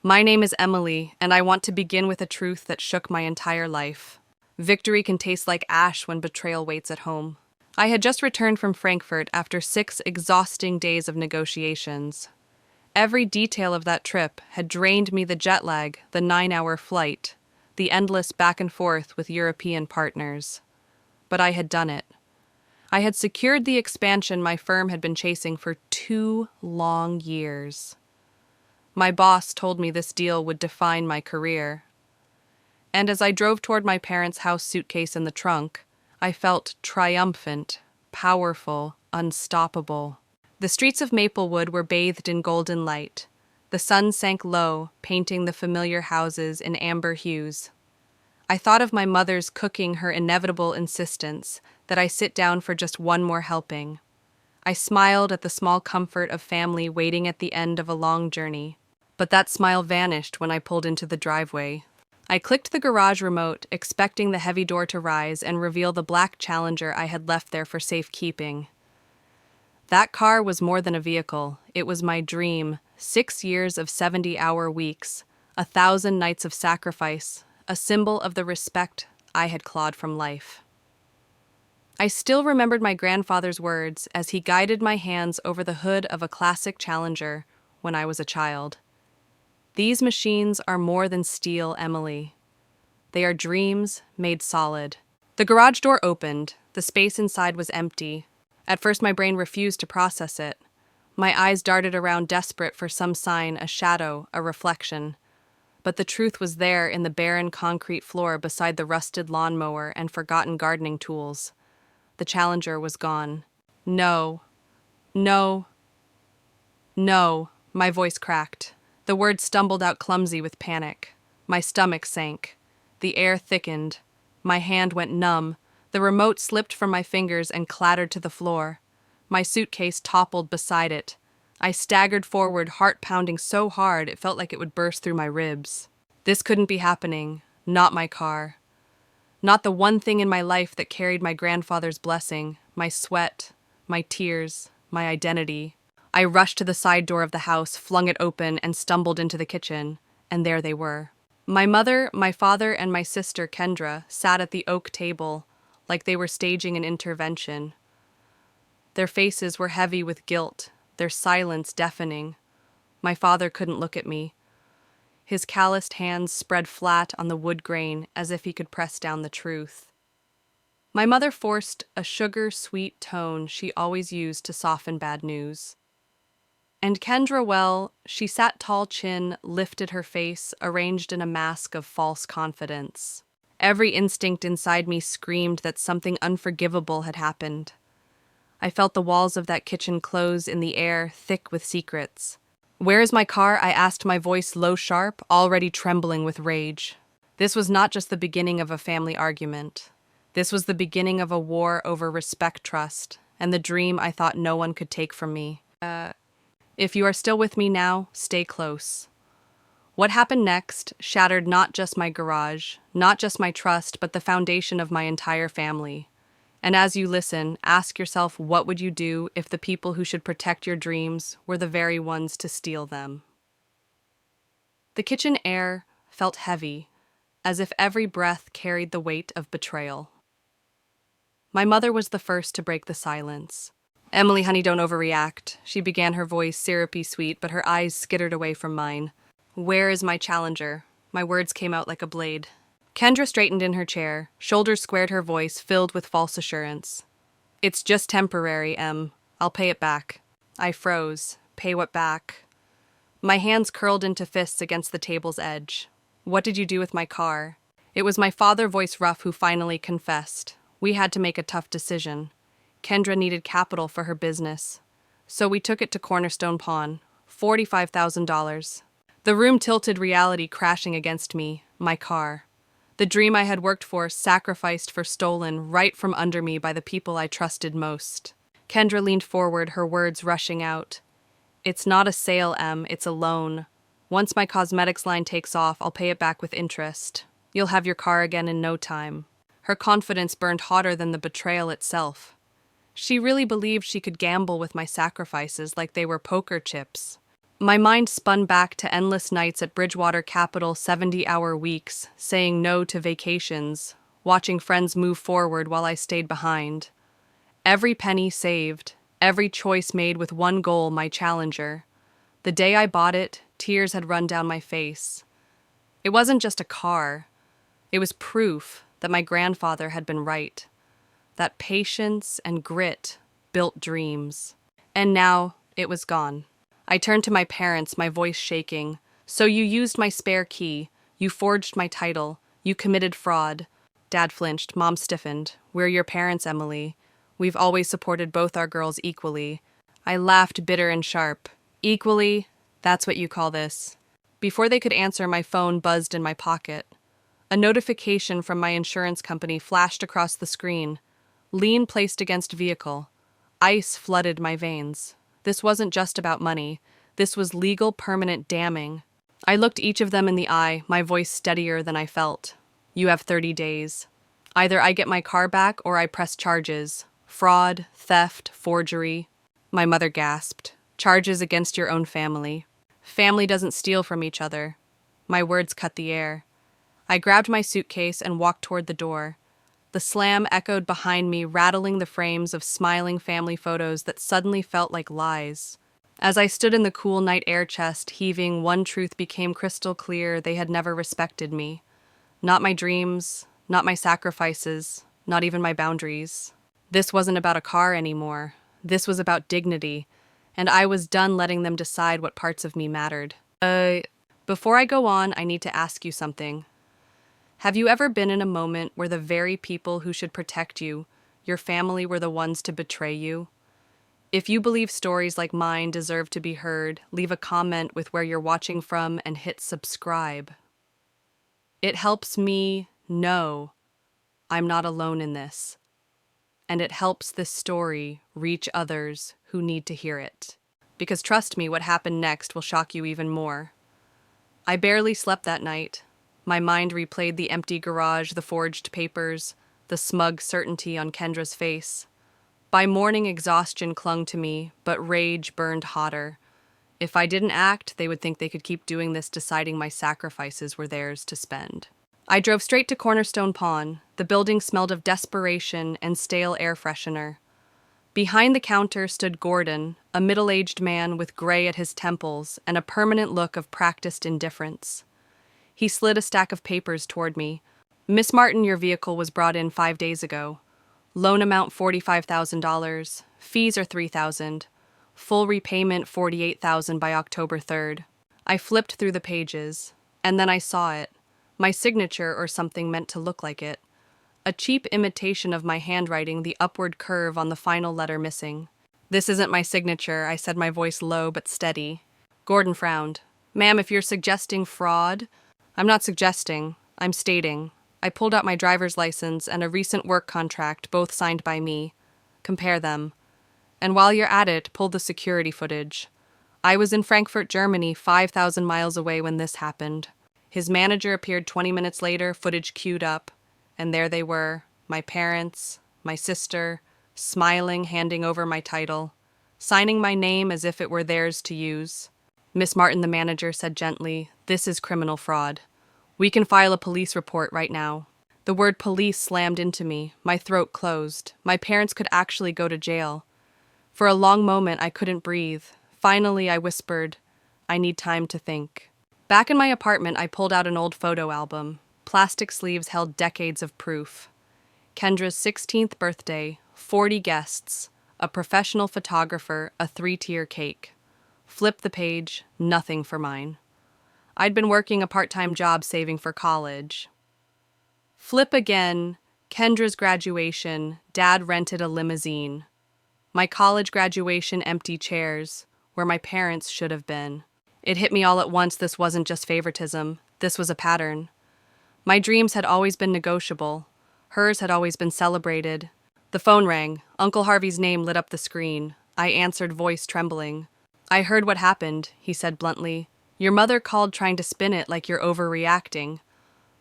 My name is Emily, and I want to begin with a truth that shook my entire life. Victory can taste like ash when betrayal waits at home. I had just returned from Frankfurt after 6 exhausting days of negotiations. Every detail of that trip had drained me: the jet lag, the 9-hour flight, the endless back and forth with European partners. But I had done it. I had secured the expansion my firm had been chasing for 2 long years. My boss told me this deal would define my career. And as I drove toward my parents' house, suitcase in the trunk, I felt triumphant, powerful, unstoppable. The streets of Maplewood were bathed in golden light. The sun sank low, painting the familiar houses in amber hues. I thought of my mother's cooking, her inevitable insistence that I sit down for just one more helping. I smiled at the small comfort of family waiting at the end of a long journey. But that smile vanished when I pulled into the driveway. I clicked the garage remote, expecting the heavy door to rise and reveal the black Challenger I had left there for safekeeping. That car was more than a vehicle. It was my dream. 6 years of 70-hour weeks, 1,000 nights of sacrifice, a symbol of the respect I had clawed from life. I still remembered my grandfather's words as he guided my hands over the hood of a classic Challenger when I was a child. These machines are more than steel, Emily. They are dreams made solid. The garage door opened. The space inside was empty. At first, my brain refused to process it. My eyes darted around, desperate for some sign, a shadow, a reflection. But the truth was there in the barren concrete floor beside the rusted lawnmower and forgotten gardening tools. The Challenger was gone. No. No. No. My voice cracked. The words stumbled out clumsy with panic. My stomach sank. The air thickened. My hand went numb. The remote slipped from my fingers and clattered to the floor. My suitcase toppled beside it. I staggered forward, heart pounding so hard it felt like it would burst through my ribs. This couldn't be happening. Not my car. Not the one thing in my life that carried my grandfather's blessing, my sweat, my tears, my identity. I rushed to the side door of the house, flung it open, and stumbled into the kitchen, and there they were. My mother, my father, and my sister, Kendra, sat at the oak table like they were staging an intervention. Their faces were heavy with guilt, their silence deafening. My father couldn't look at me. His calloused hands spread flat on the wood grain as if he could press down the truth. My mother forced a sugar-sweet tone she always used to soften bad news. And Kendra, well, she sat tall, chin, lifted her face, arranged in a mask of false confidence. Every instinct inside me screamed that something unforgivable had happened. I felt the walls of that kitchen close in the air, thick with secrets. "Where is my car?" I asked, my voice low sharp, already trembling with rage. This was not just the beginning of a family argument. This was the beginning of a war over respect, trust, and the dream I thought no one could take from me. If you are still with me now, stay close. What happened next shattered not just my garage, not just my trust, but the foundation of my entire family. And as you listen, ask yourself, what would you do if the people who should protect your dreams were the very ones to steal them? The kitchen air felt heavy, as if every breath carried the weight of betrayal. My mother was the first to break the silence. "Emily, honey, don't overreact." She began, her voice syrupy sweet, but her eyes skittered away from mine. "Where is my Challenger?" My words came out like a blade. Kendra straightened in her chair, shoulders squared, her voice filled with false assurance. "It's just temporary, Em. I'll pay it back." I froze. Pay what back? My hands curled into fists against the table's edge. "What did you do with my car?" It was my father, voice rough, who finally confessed. We had to make a tough decision. Kendra needed capital for her business. So we took it to Cornerstone Pawn, $45,000. The room tilted, reality crashing against me, my car. The dream I had worked for, sacrificed for, stolen right from under me by the people I trusted most. Kendra leaned forward, her words rushing out. "It's not a sale, Em, it's a loan. Once my cosmetics line takes off, I'll pay it back with interest. You'll have your car again in no time." Her confidence burned hotter than the betrayal itself. She really believed she could gamble with my sacrifices like they were poker chips. My mind spun back to endless nights at Bridgewater Capital 70-hour weeks, saying no to vacations, watching friends move forward while I stayed behind. Every penny saved, every choice made with one goal, my challenger. The day I bought it, tears had run down my face. It wasn't just a car. It was proof that my grandfather had been right, that patience and grit built dreams. And now it was gone. I turned to my parents, my voice shaking. "So you used my spare key. You forged my title. You committed fraud." Dad flinched. Mom stiffened. "We're your parents, Emily. We've always supported both our girls equally." I laughed, bitter and sharp. "Equally? That's what you call this." Before they could answer, my phone buzzed in my pocket. A notification from my insurance company flashed across the screen. Lien placed against vehicle. Ice flooded my veins. This wasn't just about money. This was legal, permanent damning. I looked each of them in the eye, my voice steadier than I felt. "You have 30 days. Either I get my car back or I press charges. Fraud, theft, forgery." My mother gasped. "Charges against your own family. Family doesn't steal from each other." My words cut the air. I grabbed my suitcase and walked toward the door. The slam echoed behind me, rattling the frames of smiling family photos that suddenly felt like lies. As I stood in the cool night air chest, heaving, one truth became crystal clear: they had never respected me. Not my dreams, not my sacrifices, not even my boundaries. This wasn't about a car anymore. This was about dignity, and I was done letting them decide what parts of me mattered. Before I go on, I need to ask you something. Have you ever been in a moment where the very people who should protect you, your family, were the ones to betray you? If you believe stories like mine deserve to be heard, leave a comment with where you're watching from and hit subscribe. It helps me know I'm not alone in this, and it helps this story reach others who need to hear it. Because trust me, what happened next will shock you even more. I barely slept that night. My mind replayed the empty garage, the forged papers, the smug certainty on Kendra's face. By morning, exhaustion clung to me, but rage burned hotter. If I didn't act, they would think they could keep doing this, deciding my sacrifices were theirs to spend. I drove straight to Cornerstone Pawn. The building smelled of desperation and stale air freshener. Behind the counter stood Gordon, a middle-aged man with gray at his temples and a permanent look of practiced indifference. He slid a stack of papers toward me. "Miss Martin, your vehicle was brought in 5 days ago. Loan amount $45,000. Fees are $3,000. Full repayment $48,000 by October 3rd. I flipped through the pages, and then I saw it. My signature, or something meant to look like it. A cheap imitation of my handwriting, the upward curve on the final letter missing. "This isn't my signature," I said, my voice low but steady. Gordon frowned. "Ma'am, if you're suggesting fraud..." "I'm not suggesting, I'm stating. I pulled out my driver's license and a recent work contract, both signed by me. Compare them. And while you're at it, pull the security footage. I was in Frankfurt, Germany, 5,000 miles away when this happened." His manager appeared 20 minutes later, footage queued up, and there they were, my parents, my sister, smiling, handing over my title, signing my name as if it were theirs to use. "Miss Martin," the manager said gently, "this is criminal fraud. We can file a police report right now." The word police slammed into me. My throat closed. My parents could actually go to jail. For a long moment, I couldn't breathe. Finally, I whispered, "I need time to think." Back in my apartment, I pulled out an old photo album. Plastic sleeves held decades of proof. Kendra's 16th birthday, 40 guests, a professional photographer, a 3-tier cake. Flip the page, nothing for mine. I'd been working a part-time job saving for college. Flip again, Kendra's graduation, Dad rented a limousine. My college graduation, empty chairs, where my parents should have been. It hit me all at once, this wasn't just favoritism, this was a pattern. My dreams had always been negotiable. Hers had always been celebrated. The phone rang. Uncle Harvey's name lit up the screen. I answered, voice trembling. "I heard what happened," he said bluntly. "Your mother called trying to spin it like you're overreacting.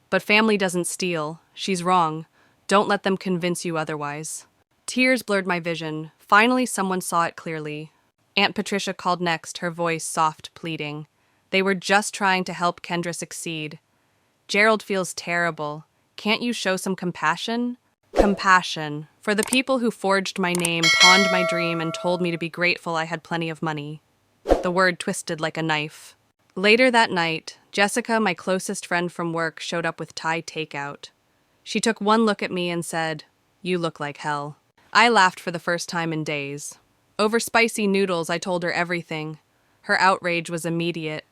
But family doesn't steal. She's wrong. Don't let them convince you otherwise." Tears blurred my vision. Finally, someone saw it clearly. Aunt Patricia called next, her voice soft, pleading. They were just trying to help Kendra succeed. Gerald feels terrible. Can't you show some compassion? Compassion. For the people who forged my name, pawned my dream, and told me to be grateful I had plenty of money. The word twisted like a knife. Later that night, Jessica, my closest friend from work, showed up with Thai takeout. She took one look at me and said, "You look like hell." I laughed for the first time in days. Over spicy noodles, I told her everything. Her outrage was immediate.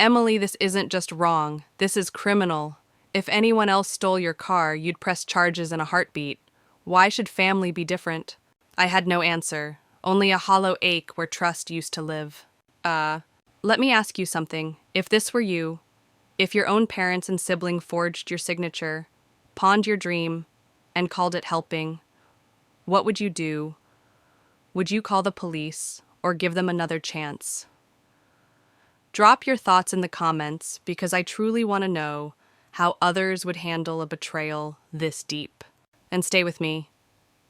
"Emily, this isn't just wrong. This is criminal. If anyone else stole your car, you'd press charges in a heartbeat. Why should family be different?" I had no answer, only a hollow ache where trust used to live. Let me ask you something. If this were you, if your own parents and sibling forged your signature, pawned your dream, and called it helping, what would you do? Would you call the police or give them another chance? Drop your thoughts in the comments because I truly want to know how others would handle a betrayal this deep. And stay with me,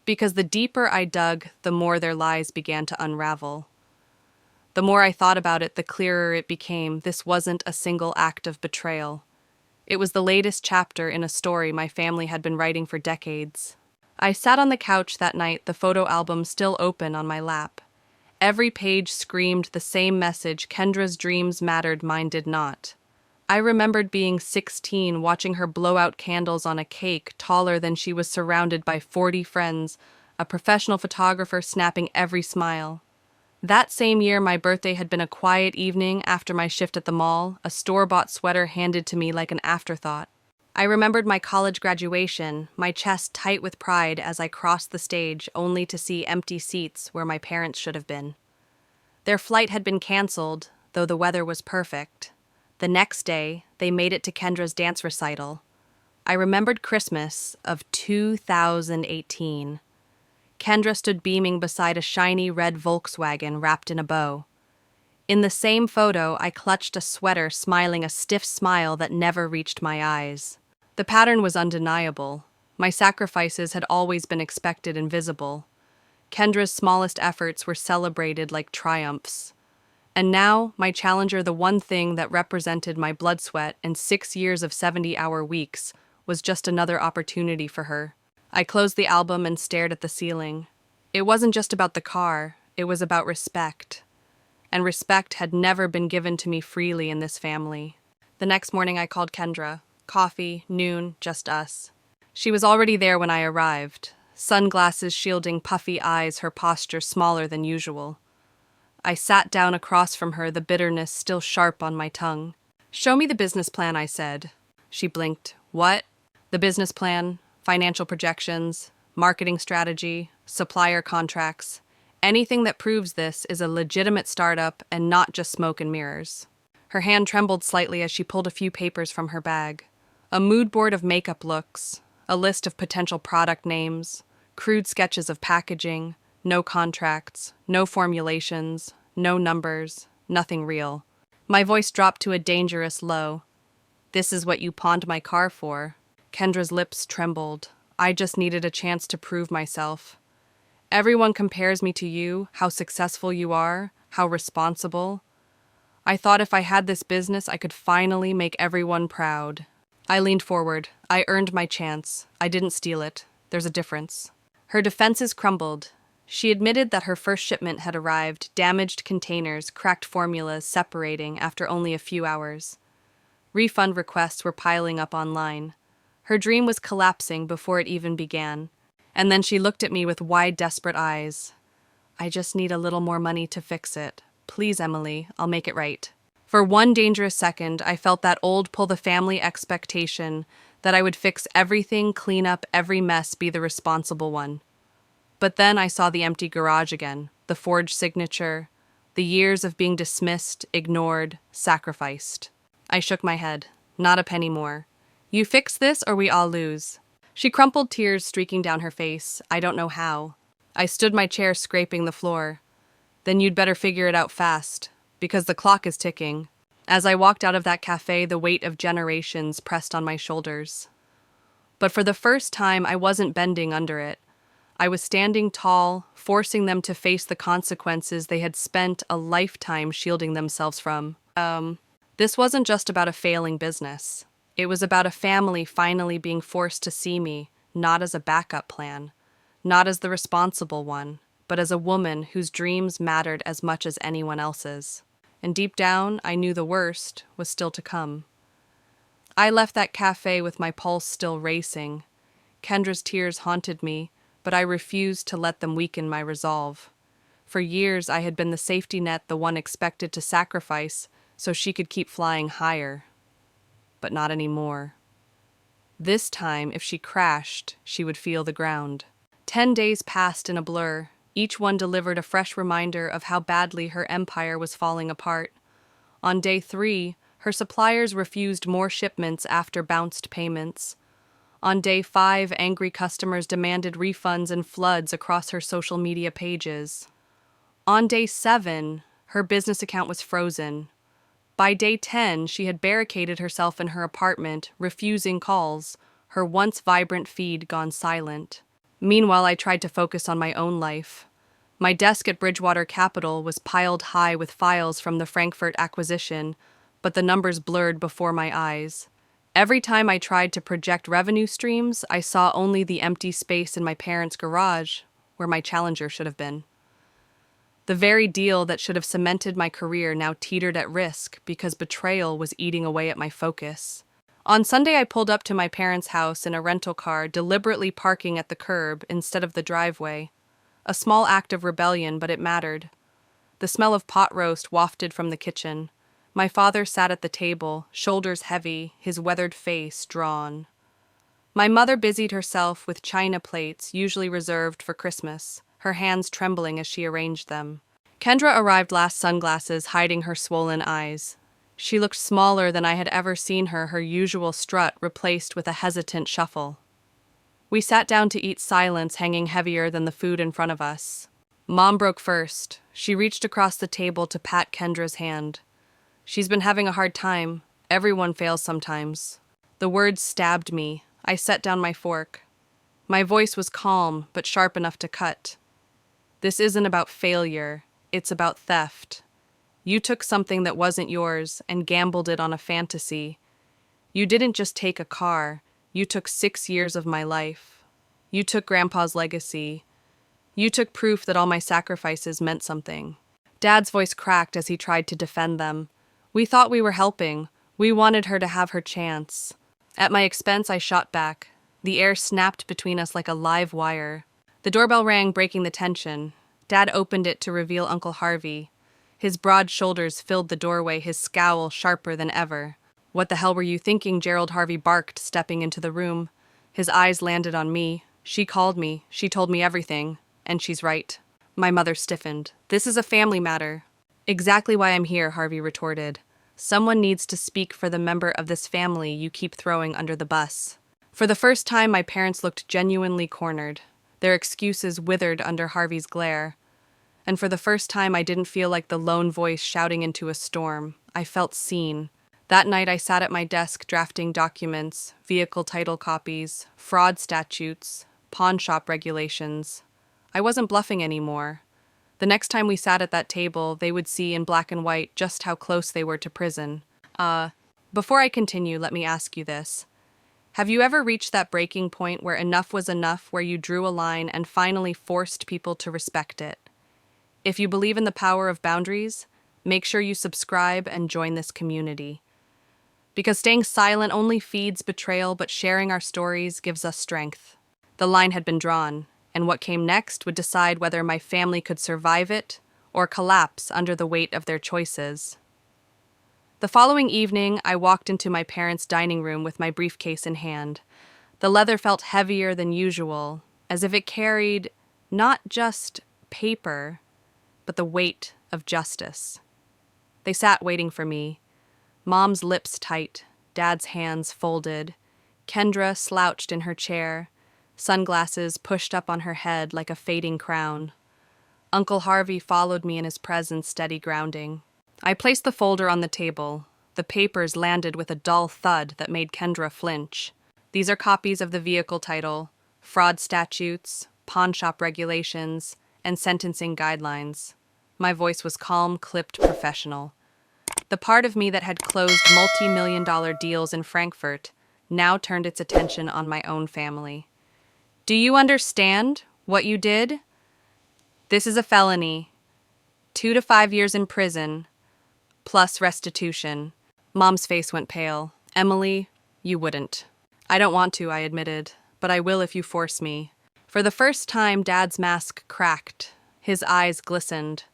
because the deeper I dug, the more their lies began to unravel. The more I thought about it, the clearer it became this wasn't a single act of betrayal. It was the latest chapter in a story my family had been writing for decades. I sat on the couch that night, the photo album still open on my lap. Every page screamed the same message: Kendra's dreams mattered, mine did not. I remembered being 16, watching her blow out candles on a cake taller than she was, surrounded by 40 friends, a professional photographer snapping every smile. That same year, my birthday had been a quiet evening after my shift at the mall, a store-bought sweater handed to me like an afterthought. I remembered my college graduation, my chest tight with pride as I crossed the stage, only to see empty seats where my parents should have been. Their flight had been canceled, though the weather was perfect. The next day, they made it to Kendra's dance recital. I remembered Christmas of 2018. Kendra stood beaming beside a shiny red Volkswagen wrapped in a bow. In the same photo, I clutched a sweater, smiling a stiff smile that never reached my eyes. The pattern was undeniable. My sacrifices had always been expected and visible. Kendra's smallest efforts were celebrated like triumphs. And now, my challenger, the one thing that represented my blood, sweat, and 6 years of 70-hour weeks, was just another opportunity for her. I closed the album and stared at the ceiling. It wasn't just about the car, it was about respect. And respect had never been given to me freely in this family. The next morning I called Kendra. Coffee, noon, just us. She was already there when I arrived. Sunglasses shielding puffy eyes, her posture smaller than usual. I sat down across from her, the bitterness still sharp on my tongue. "Show me the business plan," I said. She blinked. "What?" "The business plan, financial projections, marketing strategy, supplier contracts. Anything that proves this is a legitimate startup and not just smoke and mirrors." Her hand trembled slightly as she pulled a few papers from her bag. A mood board of makeup looks, a list of potential product names, crude sketches of packaging, no contracts, no formulations, no numbers, nothing real. My voice dropped to a dangerous low. "This is what you pawned my car for." Kendra's lips trembled. I just needed a chance to prove myself. "Everyone compares me to you, how successful you are, how responsible. I thought if I had this business, I could finally make everyone proud." I leaned forward. "I earned my chance. I didn't steal it. There's a difference." Her defenses crumbled. She admitted that her first shipment had arrived, damaged containers, cracked formulas, separating after only a few hours. Refund requests were piling up online. Her dream was collapsing before it even began. And then she looked at me with wide, desperate eyes. "I just need a little more money to fix it. Please, Emily, I'll make it right." For one dangerous second, I felt that old pull-the-family expectation that I would fix everything, clean up every mess, be the responsible one. But then I saw the empty garage again, the forged signature, the years of being dismissed, ignored, sacrificed. I shook my head. "Not a penny more. You fix this or we all lose." She crumpled, tears streaking down her face. "I don't know how." I stood my chair, scraping the floor. "Then you'd better figure it out fast, because the clock is ticking." As I walked out of that cafe, the weight of generations pressed on my shoulders. But for the first time, I wasn't bending under it. I was standing tall, forcing them to face the consequences they had spent a lifetime shielding themselves from. This wasn't just about a failing business. It was about a family finally being forced to see me, not as a backup plan, not as the responsible one, but as a woman whose dreams mattered as much as anyone else's. And deep down, I knew the worst was still to come. I left that cafe with my pulse still racing. Kendra's tears haunted me, but I refused to let them weaken my resolve. For years, I had been the safety net the one expected to sacrifice so she could keep flying higher. But not anymore. This time, if she crashed, she would feel the ground. 10 days passed in a blur. Each one delivered a fresh reminder of how badly her empire was falling apart. On day 3, her suppliers refused more shipments after bounced payments. On day 5, angry customers demanded refunds in floods across her social media pages. On day 7, her business account was frozen. By day 10, she had barricaded herself in her apartment, refusing calls, her once vibrant feed gone silent. Meanwhile, I tried to focus on my own life. My desk at Bridgewater Capital was piled high with files from the Frankfurt acquisition, but the numbers blurred before my eyes. Every time I tried to project revenue streams, I saw only the empty space in my parents' garage, where my challenger should have been. The very deal that should have cemented my career now teetered at risk because betrayal was eating away at my focus. On Sunday, I pulled up to my parents' house in a rental car, deliberately parking at the curb instead of the driveway. A small act of rebellion, but it mattered. The smell of pot roast wafted from the kitchen. My father sat at the table, shoulders heavy, his weathered face drawn. My mother busied herself with china plates usually reserved for Christmas, her hands trembling as she arranged them. Kendra arrived last, sunglasses hiding her swollen eyes. She looked smaller than I had ever seen her, her usual strut replaced with a hesitant shuffle. We sat down to eat, silence hanging heavier than the food in front of us. Mom broke first. She reached across the table to pat Kendra's hand. "She's been having a hard time. Everyone fails sometimes." The words stabbed me. I set down my fork. My voice was calm, but sharp enough to cut. "This isn't about failure. It's about theft. You took something that wasn't yours and gambled it on a fantasy. You didn't just take a car. You took 6 years of my life. You took Grandpa's legacy. You took proof that all my sacrifices meant something." Dad's voice cracked as he tried to defend them. "We thought we were helping. We wanted her to have her chance." At my expense, I shot back. The air snapped between us like a live wire. The doorbell rang, breaking the tension. Dad opened it to reveal Uncle Harvey. His broad shoulders filled the doorway, his scowl sharper than ever. "What the hell were you thinking?" Gerald Harvey barked, stepping into the room. His eyes landed on me. "She called me. She told me everything. And she's right." My mother stiffened. "This is a family matter." "Exactly why I'm here," Harvey retorted. "Someone needs to speak for the member of this family you keep throwing under the bus." For the first time, my parents looked genuinely cornered. Their excuses withered under Harvey's glare. And for the first time, I didn't feel like the lone voice shouting into a storm. I felt seen. That night, I sat at my desk drafting documents, vehicle title copies, fraud statutes, pawn shop regulations. I wasn't bluffing anymore. The next time we sat at that table, they would see in black and white just how close they were to prison. Before I continue, let me ask you this. Have you ever reached that breaking point where enough was enough, where you drew a line and finally forced people to respect it? If you believe in the power of boundaries, make sure you subscribe and join this community. Because staying silent only feeds betrayal, but sharing our stories gives us strength. The line had been drawn, and what came next would decide whether my family could survive it or collapse under the weight of their choices. The following evening, I walked into my parents' dining room with my briefcase in hand. The leather felt heavier than usual, as if it carried not just paper, but the weight of justice. They sat waiting for me. Mom's lips tight, Dad's hands folded. Kendra slouched in her chair, sunglasses pushed up on her head like a fading crown. Uncle Harvey followed me in his presence, steady grounding. I placed the folder on the table. The papers landed with a dull thud that made Kendra flinch. "These are copies of the vehicle title, fraud statutes, pawnshop regulations and sentencing guidelines. My voice was calm, clipped, professional. The part of me that had closed multi-million-dollar deals in Frankfurt now turned its attention on my own family. Do you understand what you did? This is a felony. 2 to 5 years in prison, plus restitution. Mom's face went pale. Emily, you wouldn't. I don't want to, I admitted, but I will if you force me. For the first time, Dad's mask cracked. His eyes glistened.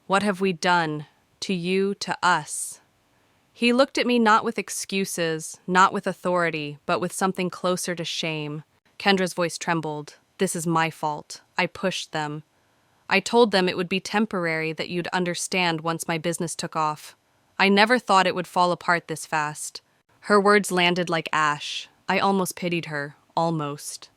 What have we done? To you, to us. He looked at me not with excuses, not with authority, but with something closer to shame. Kendra's voice trembled. This is my fault. I pushed them. I told them it would be temporary, that you'd understand once my business took off. I never thought it would fall apart this fast. Her words landed like ash. I almost pitied her. Almost.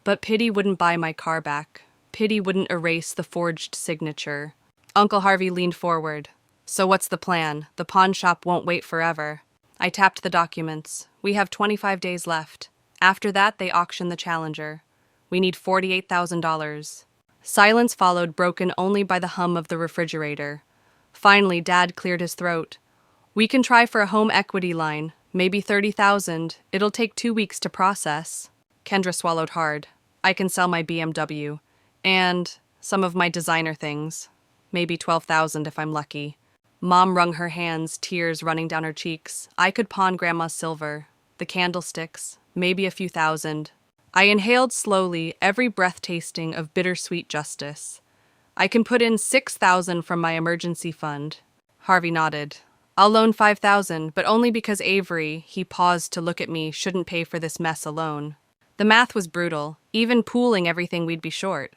But pity wouldn't buy my car back. Pity wouldn't erase the forged signature. Uncle Harvey leaned forward. So what's the plan? The pawn shop won't wait forever. I tapped the documents. We have 25 days left. After that, they auction the Challenger. We need $48,000. Silence followed, broken only by the hum of the refrigerator. Finally, Dad cleared his throat. We can try for a home equity line, maybe $30,000. It'll take 2 weeks to process. Kendra swallowed hard. I can sell my BMW. And some of my designer things. Maybe $12,000 if I'm lucky. Mom wrung her hands, tears running down her cheeks. I could pawn Grandma's silver, the candlesticks, maybe a few thousand. I inhaled slowly, every breath tasting of bittersweet justice. I can put in $6,000 from my emergency fund. Harvey nodded. I'll loan $5,000, but only because Avery, he paused to look at me, shouldn't pay for this mess alone. The math was brutal. Even pooling everything, we'd be short.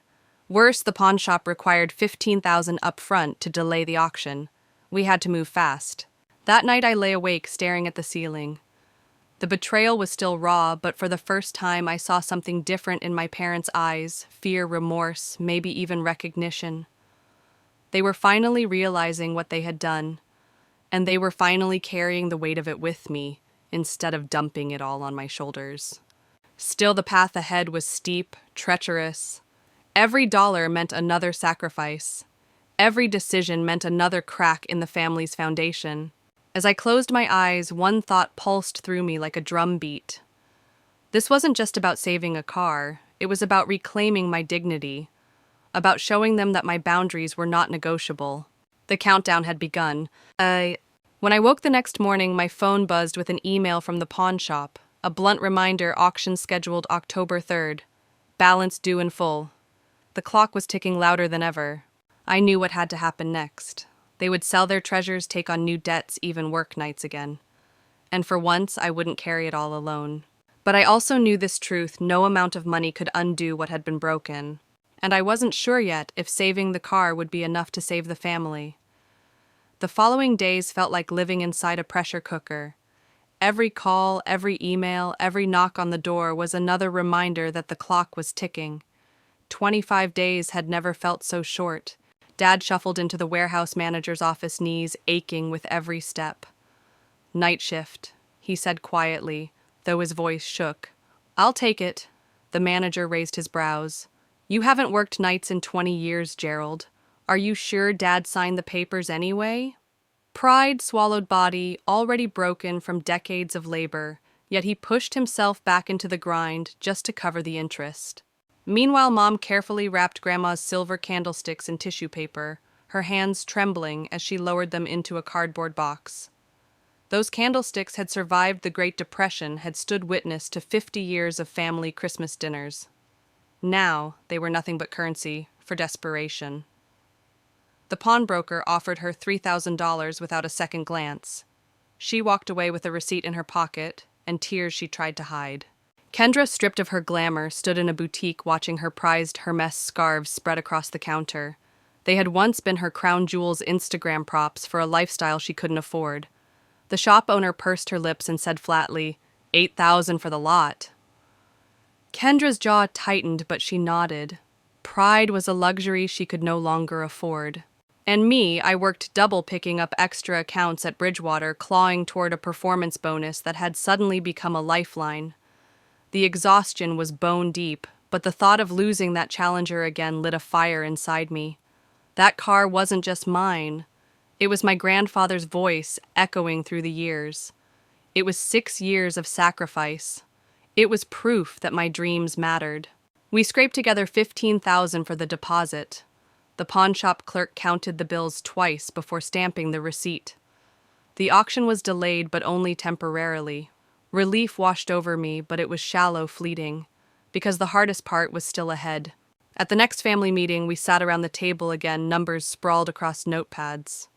Worse, the pawn shop required $15,000 up front to delay the auction. We had to move fast. That night I lay awake staring at the ceiling. The betrayal was still raw, but for the first time I saw something different in my parents' eyes, fear, remorse, maybe even recognition. They were finally realizing what they had done, and they were finally carrying the weight of it with me, instead of dumping it all on my shoulders. Still, the path ahead was steep, treacherous. Every dollar meant another sacrifice. Every decision meant another crack in the family's foundation. As I closed my eyes, one thought pulsed through me like a drum beat. This wasn't just about saving a car. It was about reclaiming my dignity, about showing them that my boundaries were not negotiable. The countdown had begun. When I woke the next morning, my phone buzzed with an email from the pawn shop, a blunt reminder: auction scheduled October 3rd. Balance due in full. The clock was ticking louder than ever. I knew what had to happen next. They would sell their treasures, take on new debts, even work nights again. And for once, I wouldn't carry it all alone. But I also knew this truth: no amount of money could undo what had been broken. And I wasn't sure yet if saving the car would be enough to save the family. The following days felt like living inside a pressure cooker. Every call, every email, every knock on the door was another reminder that the clock was ticking. 25 days had never felt so short. Dad shuffled into the warehouse manager's office, knees aching with every step. Night shift, he said quietly, though his voice shook. I'll take it. The manager raised his brows. You haven't worked nights in 20 years, Gerald. Are you sure Dad signed the papers anyway? Pride swallowed body, already broken from decades of labor, yet he pushed himself back into the grind just to cover the interest. Meanwhile, Mom carefully wrapped Grandma's silver candlesticks in tissue paper, her hands trembling as she lowered them into a cardboard box. Those candlesticks had survived the Great Depression, had stood witness to 50 years of family Christmas dinners. Now, they were nothing but currency for desperation. The pawnbroker offered her $3,000 without a second glance. She walked away with a receipt in her pocket, and tears she tried to hide. Kendra, stripped of her glamour, stood in a boutique watching her prized Hermes scarves spread across the counter. They had once been her crown jewels Instagram props for a lifestyle she couldn't afford. The shop owner pursed her lips and said flatly, $8,000 for the lot. Kendra's jaw tightened, but she nodded. Pride was a luxury she could no longer afford. And me, I worked double picking up extra accounts at Bridgewater, clawing toward a performance bonus that had suddenly become a lifeline. The exhaustion was bone deep, but the thought of losing that Challenger again lit a fire inside me. That car wasn't just mine. It was my grandfather's voice echoing through the years. It was 6 years of sacrifice. It was proof that my dreams mattered. We scraped together $15,000 for the deposit. The pawnshop clerk counted the bills twice before stamping the receipt. The auction was delayed, but only temporarily. Relief washed over me, but it was shallow, fleeting, because the hardest part was still ahead. At the next family meeting, we sat around the table again, numbers sprawled across notepads.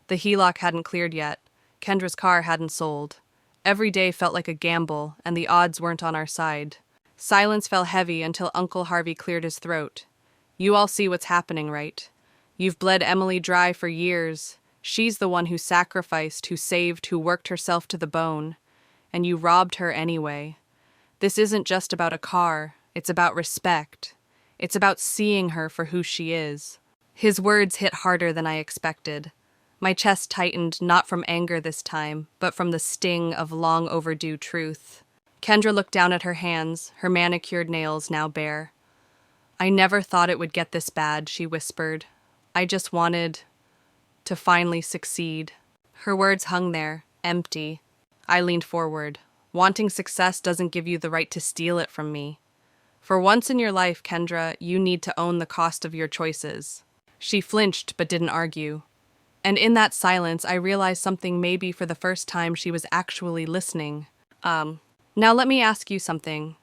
The HELOC hadn't cleared yet. Kendra's car hadn't sold. Every day felt like a gamble, and the odds weren't on our side. Silence fell heavy until Uncle Harvey cleared his throat. You all see what's happening, right? You've bled Emily dry for years. She's the one who sacrificed, who saved, who worked herself to the bone. And you robbed her anyway. This isn't just about a car. It's about respect. It's about seeing her for who she is. His words hit harder than I expected. My chest tightened, not from anger this time, but from the sting of long overdue truth. Kendra looked down at her hands, her manicured nails now bare. I never thought it would get this bad, she whispered. I just wanted to finally succeed. Her words hung there, empty. I leaned forward. Wanting success doesn't give you the right to steal it from me. For once in your life, Kendra, you need to own the cost of your choices. She flinched but didn't argue. And in that silence, I realized something maybe for the first time she was actually listening. Now let me ask you something.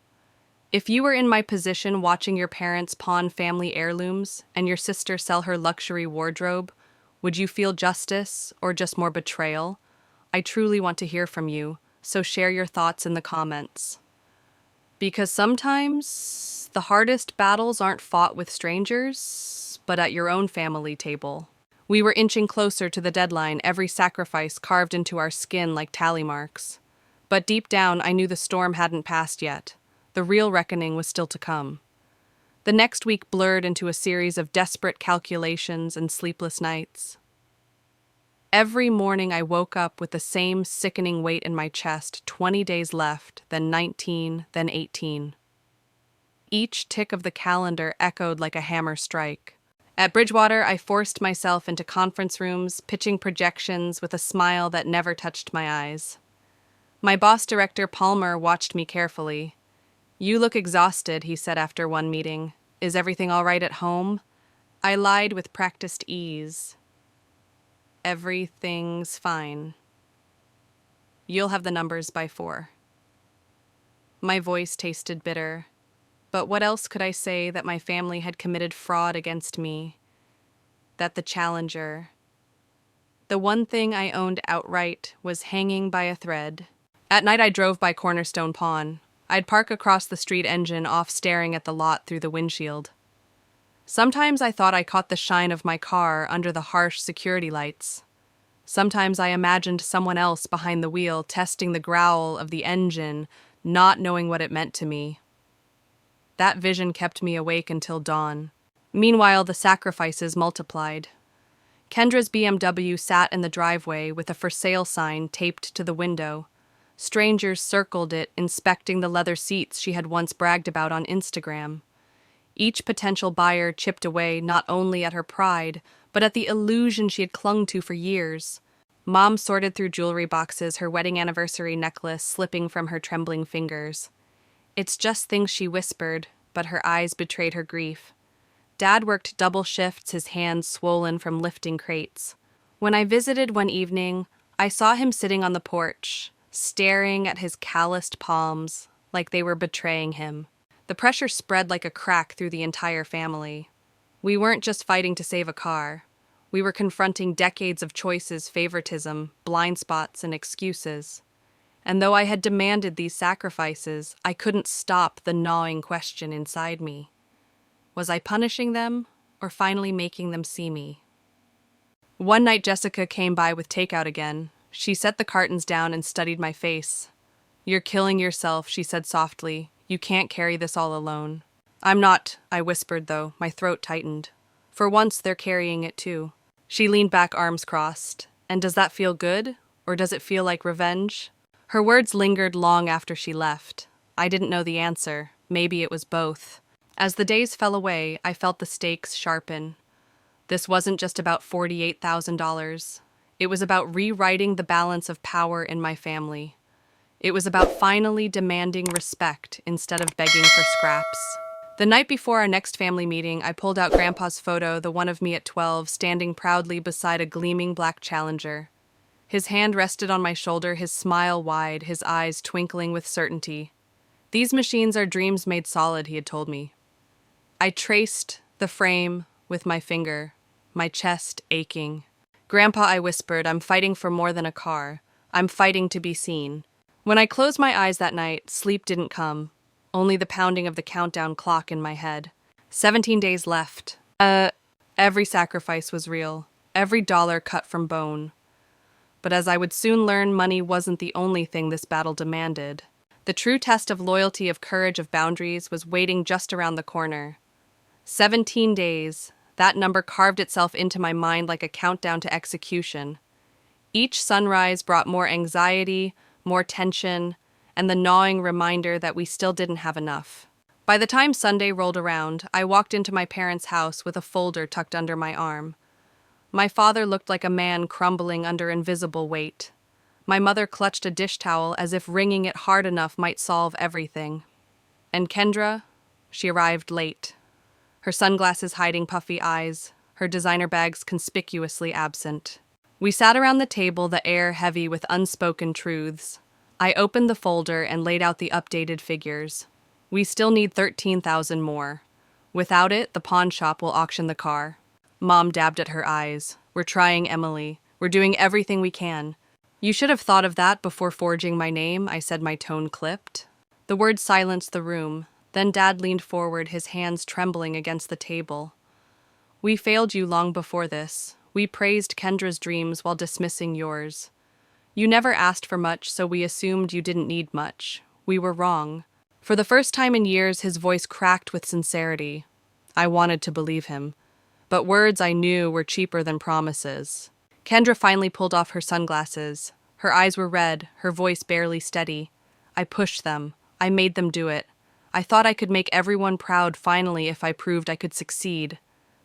If you were in my position watching your parents pawn family heirlooms and your sister sell her luxury wardrobe, would you feel justice or just more betrayal? I truly want to hear from you, so share your thoughts in the comments. Because sometimes the hardest battles aren't fought with strangers, but at your own family table. We were inching closer to the deadline, every sacrifice carved into our skin like tally marks. But deep down, I knew the storm hadn't passed yet. The real reckoning was still to come. The next week blurred into a series of desperate calculations and sleepless nights. Every morning I woke up with the same sickening weight in my chest, 20 days left, then 19, then 18. Each tick of the calendar echoed like a hammer strike. At Bridgewater, I forced myself into conference rooms, pitching projections with a smile that never touched my eyes. My boss director, Palmer, watched me carefully. You look exhausted, he said after one meeting. Is everything all right at home? I lied with practiced ease. Everything's fine. You'll have the numbers by 4. My voice tasted bitter. But what else could I say that my family had committed fraud against me? That the Challenger, the one thing I owned outright, was hanging by a thread. At night I drove by Cornerstone Pawn. I'd park across the street, engine off, staring at the lot through the windshield. Sometimes I thought I caught the shine of my car under the harsh security lights. Sometimes I imagined someone else behind the wheel, testing the growl of the engine, not knowing what it meant to me. That vision kept me awake until dawn. Meanwhile, the sacrifices multiplied. Kendra's BMW sat in the driveway with a for sale sign taped to the window. Strangers circled it, inspecting the leather seats she had once bragged about on Instagram. Each potential buyer chipped away not only at her pride, but at the illusion she had clung to for years. Mom sorted through jewelry boxes, her wedding anniversary necklace slipping from her trembling fingers. It's just things she whispered, but her eyes betrayed her grief. Dad worked double shifts, his hands swollen from lifting crates. When I visited one evening, I saw him sitting on the porch, staring at his calloused palms like they were betraying him. The pressure spread like a crack through the entire family. We weren't just fighting to save a car. We were confronting decades of choices, favoritism, blind spots, and excuses. And though I had demanded these sacrifices, I couldn't stop the gnawing question inside me. Was I punishing them, or finally making them see me? One night Jessica came by with takeout again. She set the cartons down and studied my face. "You're killing yourself," she said softly. "You can't carry this all alone." "I'm not," I whispered, though. My throat tightened. For once, they're carrying it too. She leaned back, arms crossed. "And does that feel good? Or does it feel like revenge?" Her words lingered long after she left. I didn't know the answer. Maybe it was both. As the days fell away, I felt the stakes sharpen. This wasn't just about $48,000. It was about rewriting the balance of power in my family. It was about finally demanding respect instead of begging for scraps. The night before our next family meeting, I pulled out Grandpa's photo, the one of me at 12, standing proudly beside a gleaming black Challenger. His hand rested on my shoulder, his smile wide, his eyes twinkling with certainty. "These machines are dreams made solid," he had told me. I traced the frame with my finger, my chest aching. "Grandpa," I whispered, "I'm fighting for more than a car. I'm fighting to be seen." When I closed my eyes that night, sleep didn't come, only the pounding of the countdown clock in my head. 17 days left. Every sacrifice was real, every dollar cut from bone. But as I would soon learn, money wasn't the only thing this battle demanded. The true test of loyalty, of courage, of boundaries was waiting just around the corner. 17 days. That number carved itself into my mind like a countdown to execution. Each sunrise brought more anxiety, more tension, and the gnawing reminder that we still didn't have enough. By the time Sunday rolled around, I walked into my parents' house with a folder tucked under my arm. My father looked like a man crumbling under invisible weight. My mother clutched a dish towel as if wringing it hard enough might solve everything. And Kendra? She arrived late. Her sunglasses hiding puffy eyes, her designer bags conspicuously absent. We sat around the table, the air heavy with unspoken truths. I opened the folder and laid out the updated figures. We still need 13,000 more. Without it, the pawn shop will auction the car. Mom dabbed at her eyes. "We're trying, Emily. We're doing everything we can." "You should have thought of that before forging my name," I said, my tone clipped. The words silenced the room. Then Dad leaned forward, his hands trembling against the table. "We failed you long before this. We praised Kendra's dreams while dismissing yours. You never asked for much, so we assumed you didn't need much. We were wrong." For the first time in years, his voice cracked with sincerity. I wanted to believe him. But words, I knew, were cheaper than promises. Kendra finally pulled off her sunglasses. Her eyes were red, her voice barely steady. I pushed them. I made them do it. I thought I could make everyone proud finally if I proved I could succeed.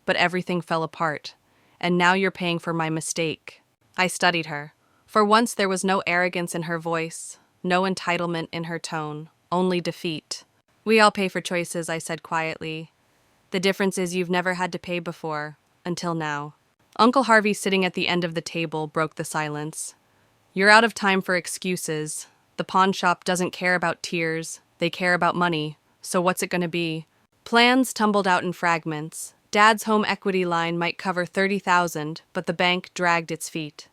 But everything fell apart. And now you're paying for my mistake. I studied her. For once there was no arrogance in her voice, no entitlement in her tone, only defeat. "We all pay for choices," I said quietly. "The difference is you've never had to pay before, until now." Uncle Harvey, sitting at the end of the table, broke the silence. "You're out of time for excuses. The pawn shop doesn't care about tears. They care about money. So what's it gonna be?" Plans tumbled out in fragments. Dad's home equity line might cover 30,000, but the bank dragged its feet.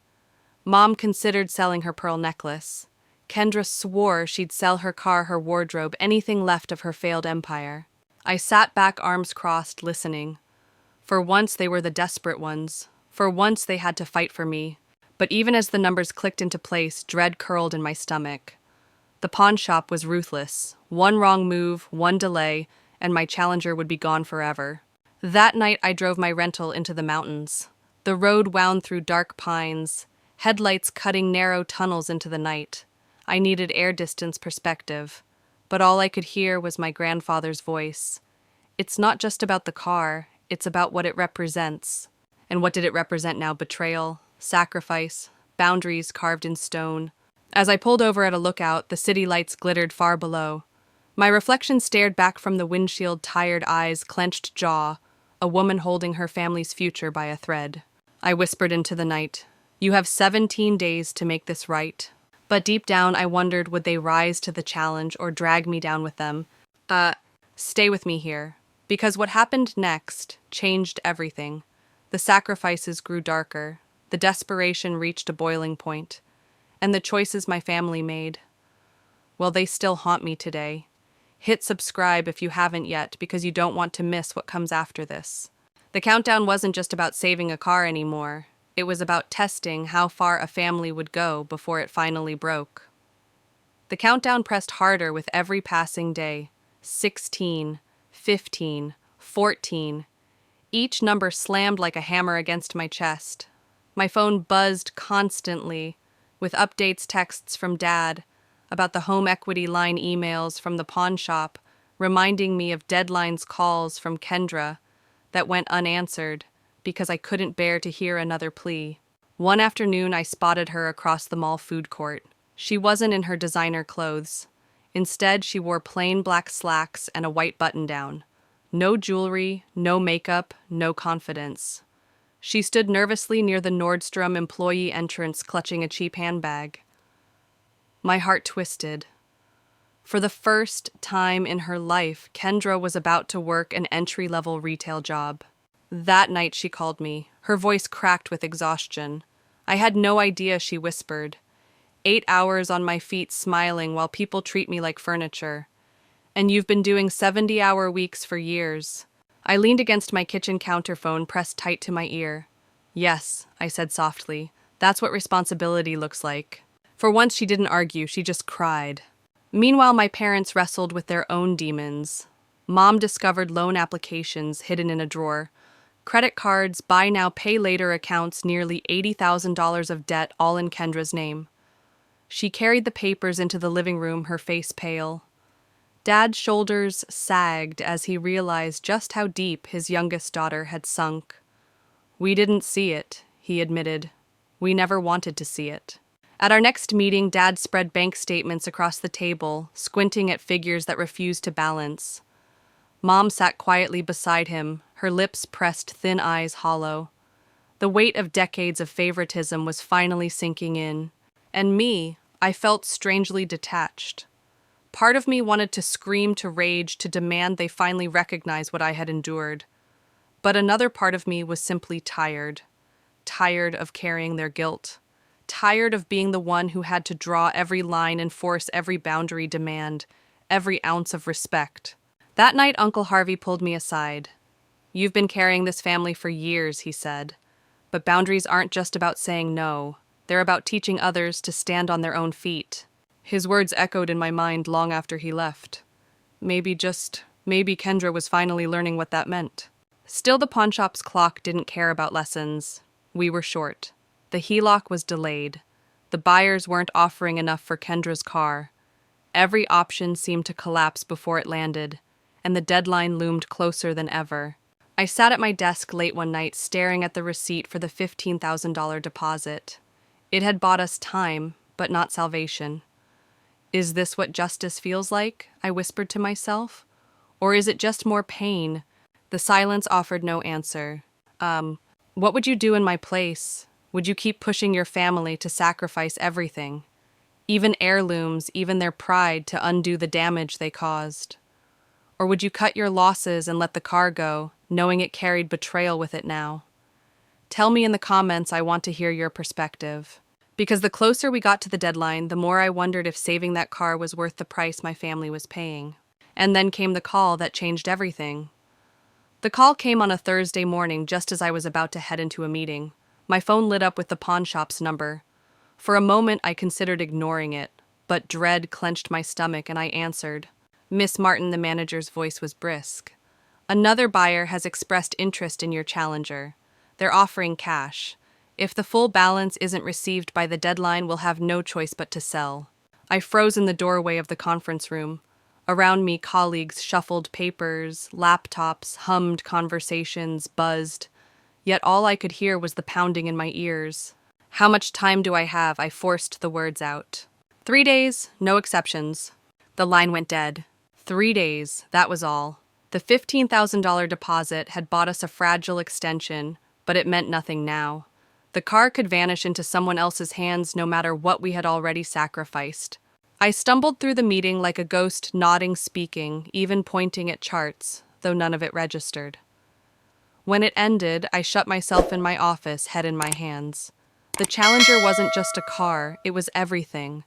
Mom considered selling her pearl necklace. Kendra swore she'd sell her car, her wardrobe, anything left of her failed empire. I sat back, arms crossed, listening. For once they were the desperate ones. For once they had to fight for me. But even as the numbers clicked into place, dread curled in my stomach. The pawn shop was ruthless. One wrong move, one delay, and my Challenger would be gone forever. That night I drove my rental into the mountains. The road wound through dark pines, headlights cutting narrow tunnels into the night. I needed air distance perspective, but all I could hear was my grandfather's voice. "It's not just about the car, it's about what it represents." And what did it represent now? Betrayal, sacrifice, boundaries carved in stone. As I pulled over at a lookout, the city lights glittered far below. My reflection stared back from the windshield, tired eyes, clenched jaw, a woman holding her family's future by a thread. I whispered into the night, "You have 17 days to make this right." But deep down, I wondered, would they rise to the challenge or drag me down with them? Stay with me here. Because what happened next changed everything. The sacrifices grew darker. The desperation reached a boiling point. And the choices my family made, well, they still haunt me today. Hit subscribe if you haven't yet, because you don't want to miss what comes after this. The countdown wasn't just about saving a car anymore. It was about testing how far a family would go before it finally broke. The countdown pressed harder with every passing day. 16, 15, 14. Each number slammed like a hammer against my chest. My phone buzzed constantly, with updates, texts from Dad, about the home equity line, emails from the pawn shop, reminding me of deadlines calls from Kendra that went unanswered because I couldn't bear to hear another plea. One afternoon, I spotted her across the mall food court. She wasn't in her designer clothes. Instead, she wore plain black slacks and a white button-down. No jewelry, no makeup, no confidence. She stood nervously near the Nordstrom employee entrance, clutching a cheap handbag. My heart twisted. For the first time in her life, Kendra was about to work an entry-level retail job. That night she called me, her voice cracked with exhaustion. I had no idea, she whispered. 8 hours on my feet smiling while people treat me like furniture. And you've been doing 70-hour weeks for years. I leaned against my kitchen counterphone, pressed tight to my ear. Yes, I said softly. That's what responsibility looks like. For once she didn't argue, she just cried. Meanwhile, my parents wrestled with their own demons. Mom discovered loan applications hidden in a drawer. Credit cards, buy now, pay later accounts, nearly $80,000 of debt, all in Kendra's name. She carried the papers into the living room, her face pale. Dad's shoulders sagged as he realized just how deep his youngest daughter had sunk. We didn't see it, he admitted. We never wanted to see it. At our next meeting, Dad spread bank statements across the table, squinting at figures that refused to balance. Mom sat quietly beside him, her lips pressed, thin eyes hollow. The weight of decades of favoritism was finally sinking in. And me, I felt strangely detached. Part of me wanted to scream, to rage, to demand they finally recognize what I had endured. But another part of me was simply tired. Tired of carrying their guilt. Tired of being the one who had to draw every line, enforce every boundary, demand every ounce of respect. That night, Uncle Harvey pulled me aside. You've been carrying this family for years, he said. But boundaries aren't just about saying no. They're about teaching others to stand on their own feet. His words echoed in my mind long after he left. Maybe Kendra was finally learning what that meant. Still, the pawnshop's clock didn't care about lessons. We were short. The HELOC was delayed. The buyers weren't offering enough for Kendra's car. Every option seemed to collapse before it landed, and the deadline loomed closer than ever. I sat at my desk late one night, staring at the receipt for the $15,000 deposit. It had bought us time, but not salvation. Is this what justice feels like? I whispered to myself. Or is it just more pain? The silence offered no answer. What would you do in my place? Would you keep pushing your family to sacrifice everything? Even heirlooms, even their pride, to undo the damage they caused? Or would you cut your losses and let the car go, knowing it carried betrayal with it now? Tell me in the comments. I want to hear your perspective. Because the closer we got to the deadline, the more I wondered if saving that car was worth the price my family was paying. And then came the call that changed everything. The call came on a Thursday morning, just as I was about to head into a meeting. My phone lit up with the pawnshop's number. For a moment, I considered ignoring it, but dread clenched my stomach and I answered. Miss Martin, the manager's voice was brisk. Another buyer has expressed interest in your Challenger. They're offering cash. If the full balance isn't received by the deadline, we'll have no choice but to sell. I froze in the doorway of the conference room. Around me, colleagues shuffled papers, laptops, hummed conversations, buzzed. Yet all I could hear was the pounding in my ears. How much time do I have? I forced the words out. 3 days, no exceptions. The line went dead. 3 days, that was all. The $15,000 deposit had bought us a fragile extension, but it meant nothing now. The car could vanish into someone else's hands no matter what we had already sacrificed. I stumbled through the meeting like a ghost, nodding, speaking, even pointing at charts, though none of it registered. When it ended, I shut myself in my office, head in my hands. The Challenger wasn't just a car, it was everything.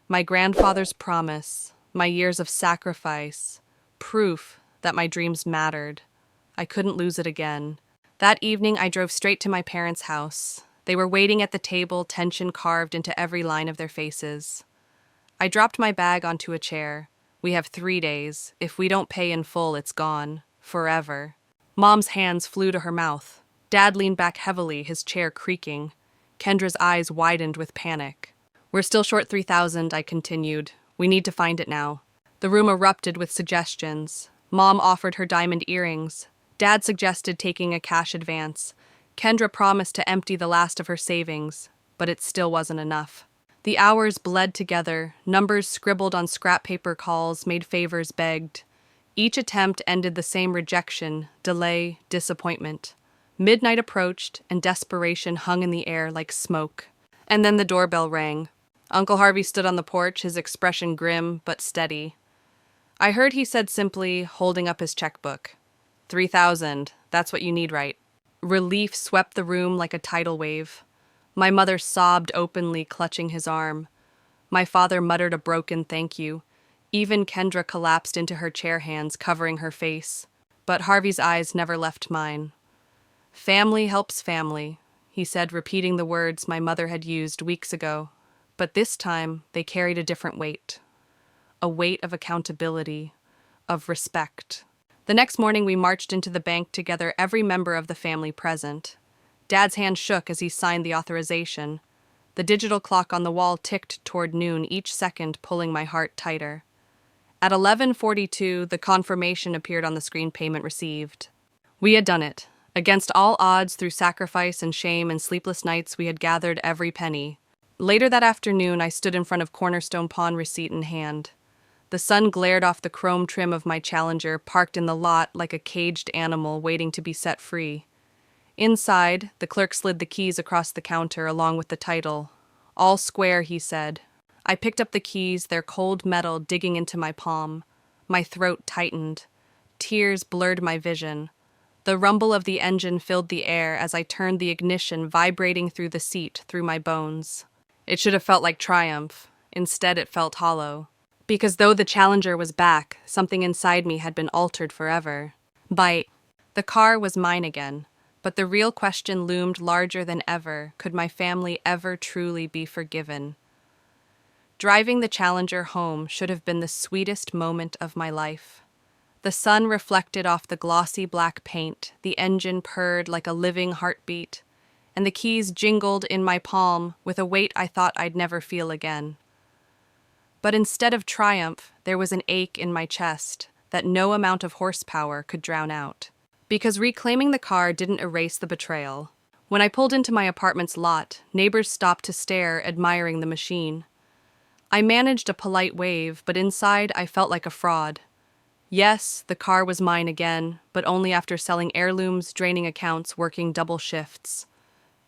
My grandfather's promise, my years of sacrifice, proof that my dreams mattered. I couldn't lose it again. That evening, I drove straight to my parents' house. They were waiting at the table, tension carved into every line of their faces. I dropped my bag onto a chair. We have 3 days. If we don't pay in full, it's gone. Forever. Mom's hands flew to her mouth. Dad leaned back heavily, his chair creaking. Kendra's eyes widened with panic. We're still short $3,000, I continued. We need to find it now. The room erupted with suggestions. Mom offered her diamond earrings. Dad suggested taking a cash advance. Kendra promised to empty the last of her savings, but it still wasn't enough. The hours bled together, numbers scribbled on scrap paper calls made favors begged. Each attempt ended the same rejection, delay, disappointment. Midnight approached, and desperation hung in the air like smoke. And then the doorbell rang. Uncle Harvey stood on the porch, his expression grim but steady. I heard he said simply, holding up his checkbook, 3,000, that's what you need, right? Relief swept the room like a tidal wave. My mother sobbed openly, clutching his arm. My father muttered a broken thank you. Even Kendra collapsed into her chair hands, covering her face. But Harvey's eyes never left mine. Family helps family, he said, repeating the words my mother had used weeks ago. But this time, they carried a different weight. A weight of accountability, of respect. The next morning, we marched into the bank together, every member of the family present. Dad's hand shook as he signed the authorization. The digital clock on the wall ticked toward noon, each second pulling my heart tighter. At 11:42, the confirmation appeared on the screen, payment received. We had done it. Against all odds, through sacrifice and shame and sleepless nights, we had gathered every penny. Later that afternoon, I stood in front of Cornerstone Pawn, receipt in hand. The sun glared off the chrome trim of my Challenger, parked in the lot like a caged animal waiting to be set free. Inside, the clerk slid the keys across the counter along with the title. All square, he said. I picked up the keys, their cold metal digging into my palm. My throat tightened. Tears blurred my vision. The rumble of the engine filled the air as I turned the ignition, vibrating through the seat, through my bones. It should have felt like triumph. Instead, it felt hollow. Because though the Challenger was back, something inside me had been altered forever. The car was mine again, but the real question loomed larger than ever. Could my family ever truly be forgiven? Driving the Challenger home should have been the sweetest moment of my life. The sun reflected off the glossy black paint, the engine purred like a living heartbeat, and the keys jingled in my palm with a weight I thought I'd never feel again. But instead of triumph, there was an ache in my chest that no amount of horsepower could drown out. Because reclaiming the car didn't erase the betrayal. When I pulled into my apartment's lot, neighbors stopped to stare, admiring the machine. I managed a polite wave, but inside I felt like a fraud. Yes, the car was mine again, but only after selling heirlooms, draining accounts, working double shifts.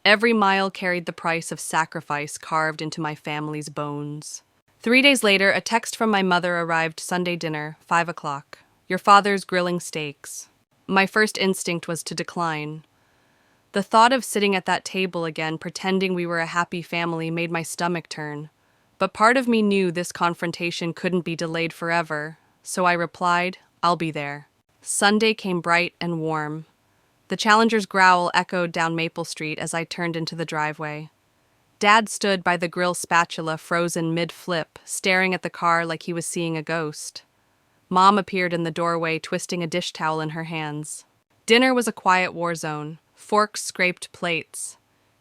Every mile carried the price of sacrifice carved into my family's bones. 3 days later, a text from my mother arrived. Sunday dinner, 5 o'clock. Your father's grilling steaks. My first instinct was to decline. The thought of sitting at that table again, pretending we were a happy family, made my stomach turn. But part of me knew this confrontation couldn't be delayed forever, so I replied, I'll be there. Sunday came bright and warm. The Challenger's growl echoed down Maple Street as I turned into the driveway. Dad stood by the grill spatula, frozen mid-flip, staring at the car like he was seeing a ghost. Mom appeared in the doorway, twisting a dish towel in her hands. Dinner was a quiet war zone. Forks scraped plates.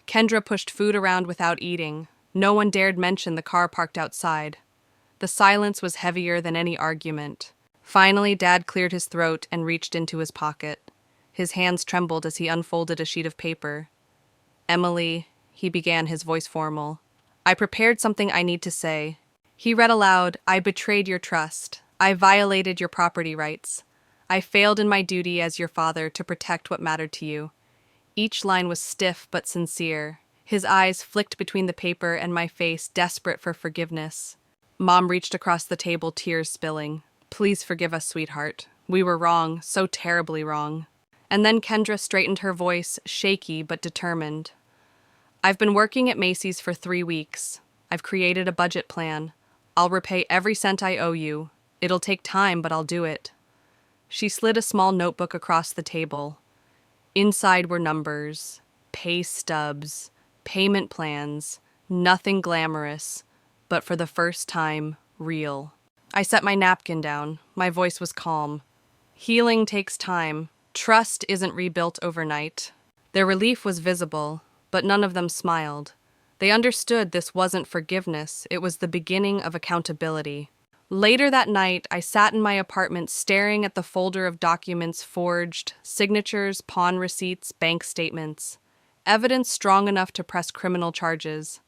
Kendra pushed food around without eating. No one dared mention the car parked outside. The silence was heavier than any argument. Finally, Dad cleared his throat and reached into his pocket. His hands trembled as he unfolded a sheet of paper. Emily, he began, his voice formal. I prepared something I need to say. He read aloud, I betrayed your trust. I violated your property rights. I failed in my duty as your father to protect what mattered to you. Each line was stiff but sincere. His eyes flicked between the paper and my face, desperate for forgiveness. Mom reached across the table, tears spilling. Please forgive us, sweetheart. We were wrong, so terribly wrong. And then Kendra straightened her voice, shaky but determined. I've been working at Macy's for 3 weeks. I've created a budget plan. I'll repay every cent I owe you. It'll take time, but I'll do it. She slid a small notebook across the table. Inside were numbers, pay stubs, payment plans, nothing glamorous, but for the first time, real. I set my napkin down. My voice was calm. Healing takes time. Trust isn't rebuilt overnight. Their relief was visible, but none of them smiled. They understood this wasn't forgiveness, it was the beginning of accountability. Later that night, I sat in my apartment staring at the folder of documents forged, signatures, pawn receipts, bank statements. Evidence strong enough to press criminal charges.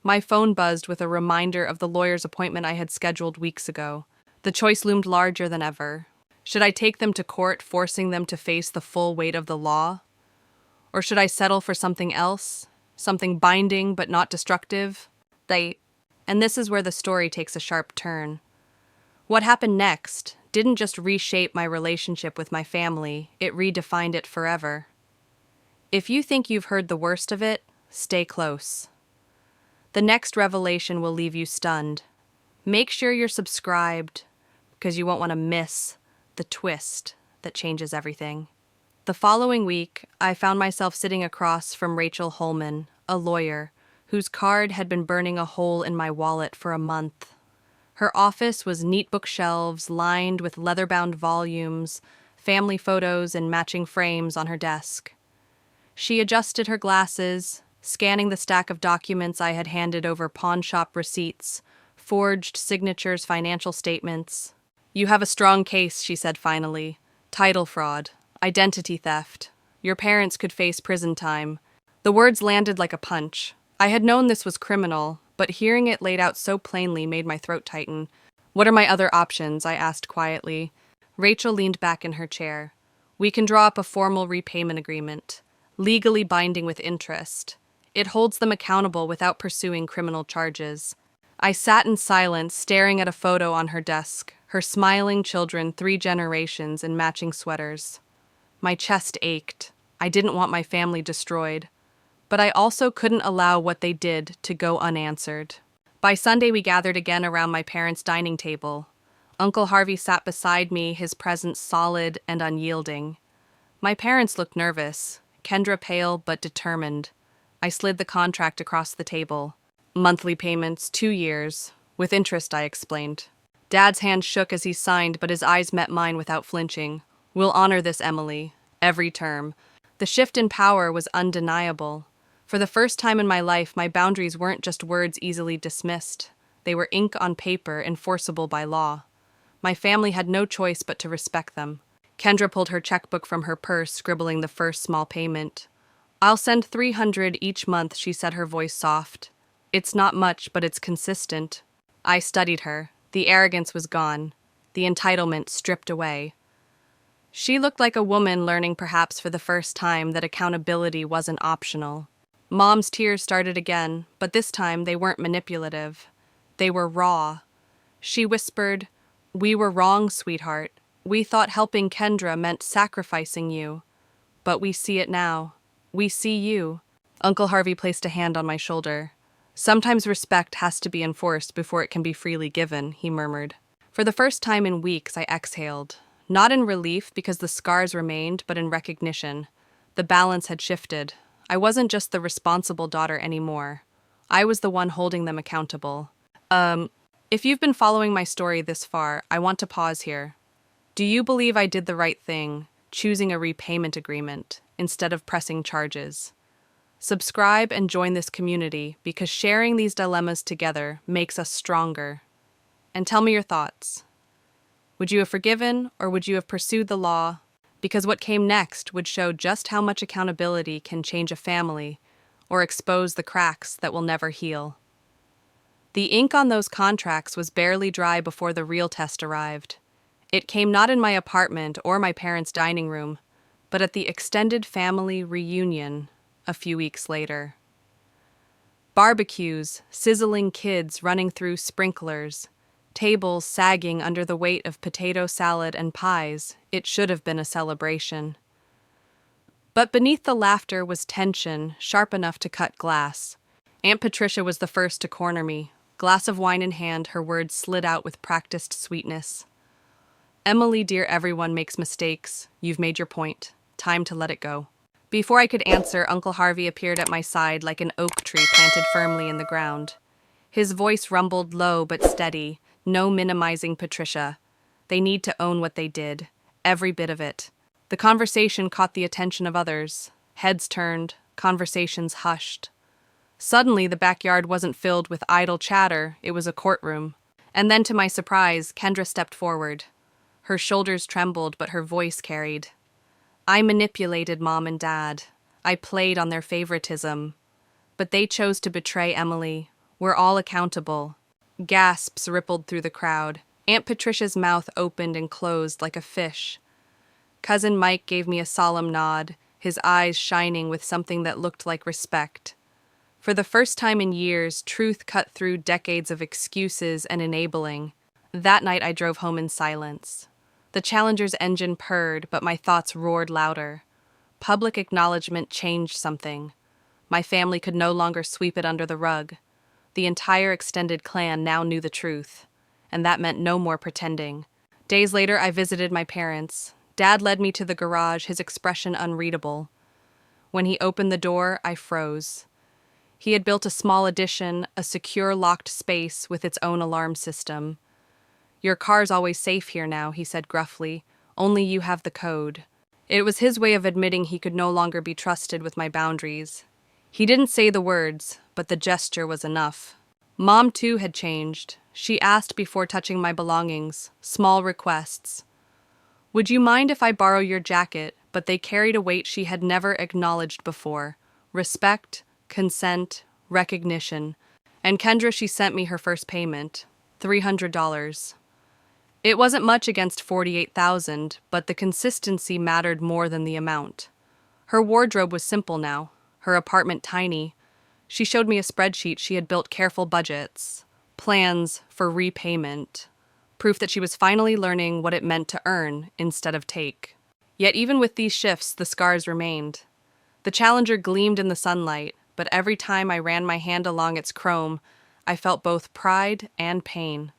My phone buzzed with a reminder of the lawyer's appointment I had scheduled weeks ago. The choice loomed larger than ever. Should I take them to court, forcing them to face the full weight of the law? Or should I settle for something else? Something binding but not destructive? And this is where the story takes a sharp turn. What happened next didn't just reshape my relationship with my family, it redefined it forever. If you think you've heard the worst of it, stay close. The next revelation will leave you stunned. Make sure you're subscribed, because you won't want to miss the twist that changes everything. The following week, I found myself sitting across from Rachel Holman, a lawyer, whose card had been burning a hole in my wallet for a month. Her office was neat bookshelves lined with leather-bound volumes, family photos and matching frames on her desk. She adjusted her glasses, scanning the stack of documents I had handed over pawn shop receipts, forged signatures, financial statements. "You have a strong case," she said finally. "Title fraud, identity theft. Your parents could face prison time." The words landed like a punch. I had known this was criminal, but hearing it laid out so plainly made my throat tighten. "What are my other options?" I asked quietly. Rachel leaned back in her chair. "We can draw up a formal repayment agreement, legally binding with interest. It holds them accountable without pursuing criminal charges." I sat in silence, staring at a photo on her desk, her smiling children, 3 generations in matching sweaters. My chest ached. I didn't want my family destroyed. But I also couldn't allow what they did to go unanswered. By Sunday, we gathered again around my parents' dining table. Uncle Harvey sat beside me, his presence solid and unyielding. My parents looked nervous, Kendra pale but determined. I slid the contract across the table. "Monthly payments, 2 years. With interest," I explained. Dad's hand shook as he signed, but his eyes met mine without flinching. "We'll honor this, Emily. Every term." The shift in power was undeniable. For the first time in my life, my boundaries weren't just words easily dismissed. They were ink on paper, enforceable by law. My family had no choice but to respect them. Kendra pulled her checkbook from her purse, scribbling the first small payment. "I'll send $300 each month," she said, her voice soft. "It's not much, but it's consistent." I studied her. The arrogance was gone. The entitlement stripped away. She looked like a woman learning, perhaps for the first time, that accountability wasn't optional. Mom's tears started again, but this time they weren't manipulative. They were raw. She whispered, "We were wrong, sweetheart. We thought helping Kendra meant sacrificing you. But we see it now. We see you." Uncle Harvey placed a hand on my shoulder. "Sometimes respect has to be enforced before it can be freely given," he murmured. For the first time in weeks, I exhaled. Not in relief because the scars remained, but in recognition. The balance had shifted. I wasn't just the responsible daughter anymore. I was the one holding them accountable. If you've been following my story this far, I want to pause here. Do you believe I did the right thing, choosing a repayment agreement instead of pressing charges? Subscribe and join this community because sharing these dilemmas together makes us stronger. And tell me your thoughts. Would you have forgiven or would you have pursued the law? Because what came next would show just how much accountability can change a family or expose the cracks that will never heal. The ink on those contracts was barely dry before the real test arrived. It came not in my apartment or my parents' dining room, but at the extended family reunion a few weeks later. Barbecues, sizzling kids running through sprinklers, tables sagging under the weight of potato salad and pies. It should have been a celebration. But beneath the laughter was tension, sharp enough to cut glass. Aunt Patricia was the first to corner me. Glass of wine in hand, her words slid out with practiced sweetness. "Emily, dear, everyone makes mistakes. You've made your point. Time to let it go." Before I could answer, Uncle Harvey appeared at my side like an oak tree planted firmly in the ground. His voice rumbled low but steady, no minimizing Patricia. They need to own what they did, every bit of it. The conversation caught the attention of others. Heads turned, conversations hushed. Suddenly, the backyard wasn't filled with idle chatter, it was a courtroom. And then, to my surprise, Kendra stepped forward. Her shoulders trembled, but her voice carried. I manipulated Mom and Dad. I played on their favoritism. But they chose to betray Emily. We're all accountable. Gasps rippled through the crowd. Aunt Patricia's mouth opened and closed like a fish. Cousin Mike gave me a solemn nod, his eyes shining with something that looked like respect. For the first time in years, truth cut through decades of excuses and enabling. That night I drove home in silence. The Challenger's engine purred, but my thoughts roared louder. Public acknowledgement changed something. My family could no longer sweep it under the rug. The entire extended clan now knew the truth, and that meant no more pretending. Days later, I visited my parents. Dad led me to the garage, his expression unreadable. When he opened the door, I froze. He had built a small addition, a secure locked space with its own alarm system. Your car's always safe here now, he said gruffly. Only you have the code. It was his way of admitting he could no longer be trusted with my boundaries. He didn't say the words, but the gesture was enough. Mom, too, had changed. She asked before touching my belongings, small requests. Would you mind if I borrow your jacket? But they carried a weight she had never acknowledged before. Respect, consent, recognition. And Kendra, she sent me her first payment, $300. It wasn't much against $48,000, but the consistency mattered more than the amount. Her wardrobe was simple now, her apartment tiny. She showed me a spreadsheet she had built, careful budgets, plans for repayment, proof that she was finally learning what it meant to earn instead of take. Yet even with these shifts, the scars remained. The Challenger gleamed in the sunlight, but every time I ran my hand along its chrome, I felt both pride and pain.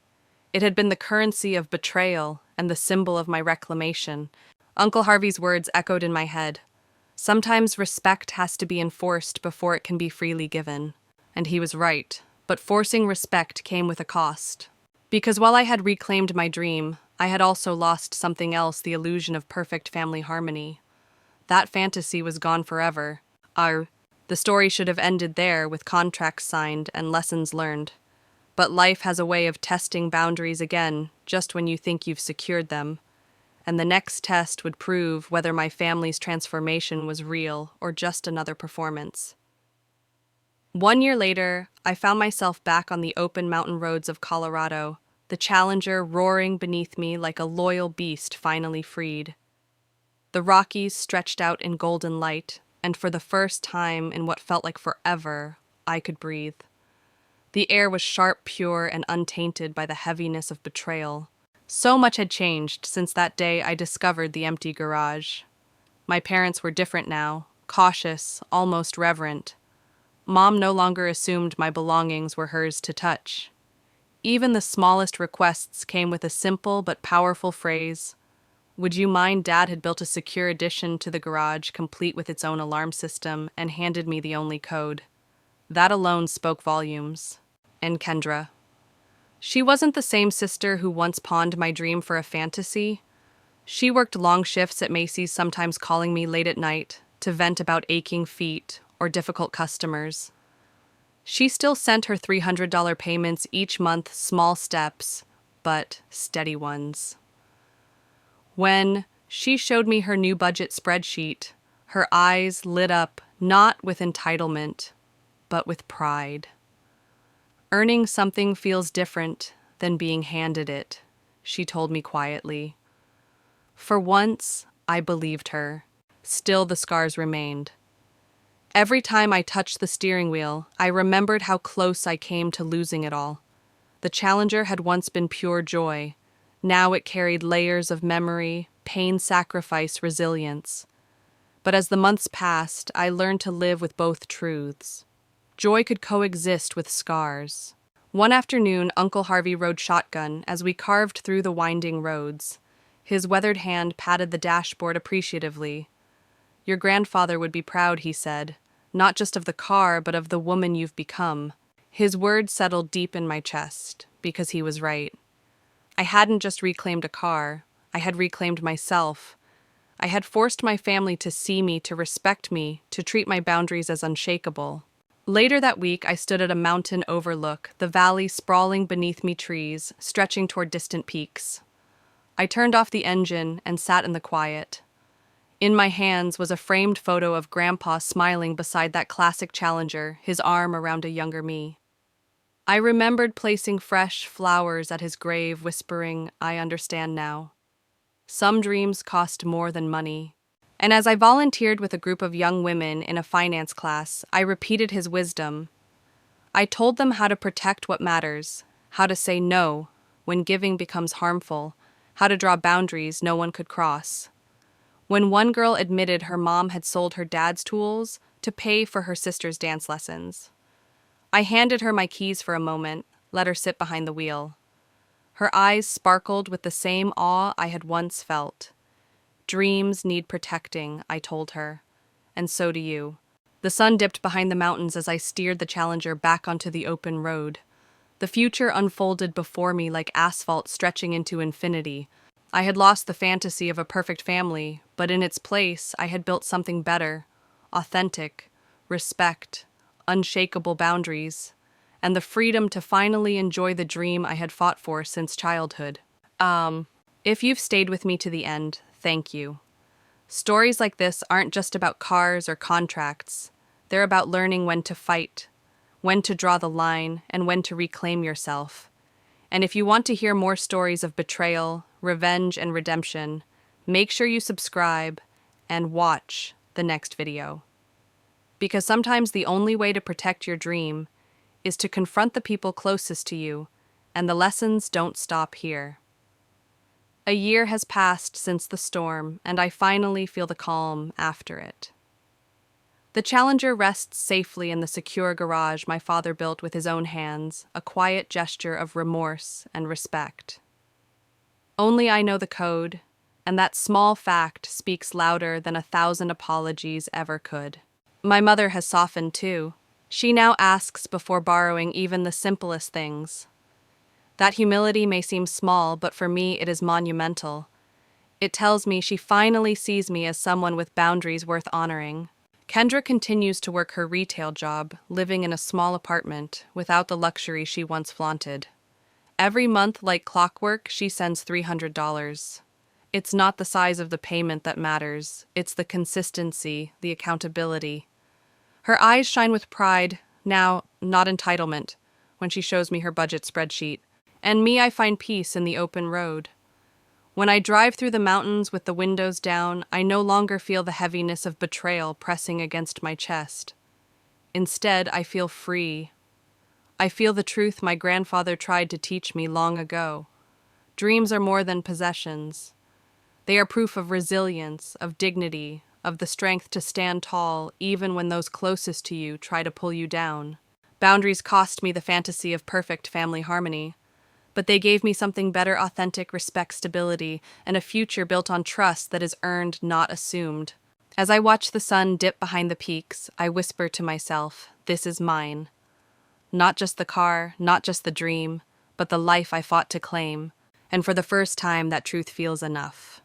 It had been the currency of betrayal and the symbol of my reclamation. Uncle Harvey's words echoed in my head. Sometimes respect has to be enforced before it can be freely given. And he was right, but forcing respect came with a cost. Because while I had reclaimed my dream, I had also lost something else, the illusion of perfect family harmony. That fantasy was gone forever. The story should have ended there, with contracts signed and lessons learned. But life has a way of testing boundaries again, just when you think you've secured them. And the next test would prove whether my family's transformation was real or just another performance. 1 year later, I found myself back on the open mountain roads of Colorado, the Challenger roaring beneath me like a loyal beast finally freed. The Rockies stretched out in golden light, and for the first time in what felt like forever, I could breathe. The air was sharp, pure, and untainted by the heaviness of betrayal. So much had changed since that day I discovered the empty garage. My parents were different now, cautious, almost reverent. Mom no longer assumed my belongings were hers to touch. Even the smallest requests came with a simple but powerful phrase. Would you mind? Dad had built a secure addition to the garage, complete with its own alarm system, and handed me the only code. That alone spoke volumes. And Kendra. She wasn't the same sister who once pawned my dream for a fantasy. She worked long shifts at Macy's, sometimes calling me late at night to vent about aching feet or difficult customers. She still sent her $300 payments each month, small steps, but steady ones. When she showed me her new budget spreadsheet, her eyes lit up not with entitlement, but with pride. Earning something feels different than being handed it, she told me quietly. For once, I believed her. Still, the scars remained. Every time I touched the steering wheel, I remembered how close I came to losing it all. The Challenger had once been pure joy. Now it carried layers of memory, pain, sacrifice, resilience. But as the months passed, I learned to live with both truths. Joy could coexist with scars. One afternoon, Uncle Harvey rode shotgun as we carved through the winding roads. His weathered hand patted the dashboard appreciatively. Your grandfather would be proud, he said, not just of the car, but of the woman you've become. His words settled deep in my chest, because he was right. I hadn't just reclaimed a car, I had reclaimed myself. I had forced my family to see me, to respect me, to treat my boundaries as unshakable. Later that week, I stood at a mountain overlook, the valley sprawling beneath me, trees stretching toward distant peaks. I turned off the engine and sat in the quiet. In my hands was a framed photo of Grandpa smiling beside that classic Challenger, his arm around a younger me. I remembered placing fresh flowers at his grave, whispering, "I understand now." Some dreams cost more than money. And as I volunteered with a group of young women in a finance class, I repeated his wisdom. I told them how to protect what matters, how to say no when giving becomes harmful, how to draw boundaries no one could cross. When one girl admitted her mom had sold her dad's tools to pay for her sister's dance lessons, I handed her my keys for a moment, let her sit behind the wheel. Her eyes sparkled with the same awe I had once felt. "Dreams need protecting," I told her, "and so do you." The sun dipped behind the mountains as I steered the Challenger back onto the open road. The future unfolded before me like asphalt stretching into infinity. I had lost the fantasy of a perfect family, but in its place I had built something better: authentic, respect, unshakable boundaries, and the freedom to finally enjoy the dream I had fought for since childhood. If you've stayed with me to the end, thank you. Stories like this aren't just about cars or contracts. They're about learning when to fight, when to draw the line, and when to reclaim yourself. And if you want to hear more stories of betrayal, revenge, and redemption, make sure you subscribe and watch the next video. Because sometimes the only way to protect your dream is to confront the people closest to you, and the lessons don't stop here. A year has passed since the storm, and I finally feel the calm after it. The Challenger rests safely in the secure garage my father built with his own hands, a quiet gesture of remorse and respect. Only I know the code, and that small fact speaks louder than 1,000 apologies ever could. My mother has softened too. She now asks before borrowing even the simplest things. That humility may seem small, but for me it is monumental. It tells me she finally sees me as someone with boundaries worth honoring. Kendra continues to work her retail job, living in a small apartment, without the luxury she once flaunted. Every month, like clockwork, she sends $300. It's not the size of the payment that matters, it's the consistency, the accountability. Her eyes shine with pride, now, not entitlement, when she shows me her budget spreadsheet. And me, I find peace in the open road. When I drive through the mountains with the windows down, I no longer feel the heaviness of betrayal pressing against my chest. Instead, I feel free. I feel the truth my grandfather tried to teach me long ago. Dreams are more than possessions. They are proof of resilience, of dignity, of the strength to stand tall even when those closest to you try to pull you down. Boundaries cost me the fantasy of perfect family harmony, but they gave me something better: authentic respect, stability, and a future built on trust that is earned, not assumed. As I watch the sun dip behind the peaks, I whisper to myself, this is mine. Not just the car, not just the dream, but the life I fought to claim. And for the first time, that truth feels enough.